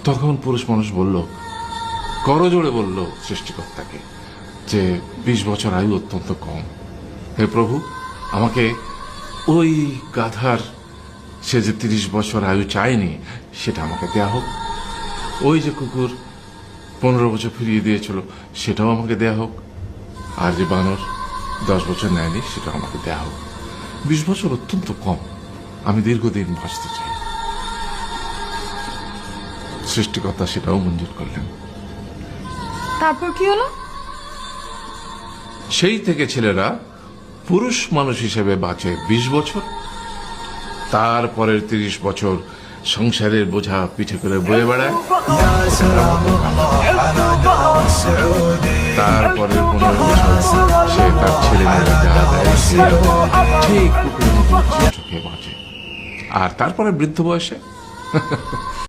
তখন পুরুষ মানুষ বলল, করজোড়ে বলল সৃষ্টিকর্তাকে যে 20 বছর আয়ু অত্যন্ত কম। হে প্রভু, আমাকে ওই গাধার, সে যে 30 বছর আয়ু চায়নি, সেটা আমাকে দেয়া হোক। ওই যে কুকুর 15 বছর ফিরিয়ে দিয়েছিল, সেটাও আমাকে দেয়া হোক। আর যে বানর 10 বছর নেয়নি, সেটা আমাকে দেয়া হোক। 20 বছর অত্যন্ত কম, আমি দীর্ঘদিন বাঁচতে চাই। সৃষ্টিকর্তা সেটাও মঞ্জুর করলেন। তারপর কি হলো? সেই থেকে ছেলেরা পুরুষ মানুষ হিসেবে বাঁচে 20 বছর, তারপরের 30 বছর সংসারের বোঝা পিঠে করে বয়ে বেড়ায়, তারপরের 15 বছর সে তার ছেলে মেয়েরা যা দেয় ঠিক কুকুরের মতো চোখে বাঁচে। আর তারপরে বৃদ্ধ বয়সে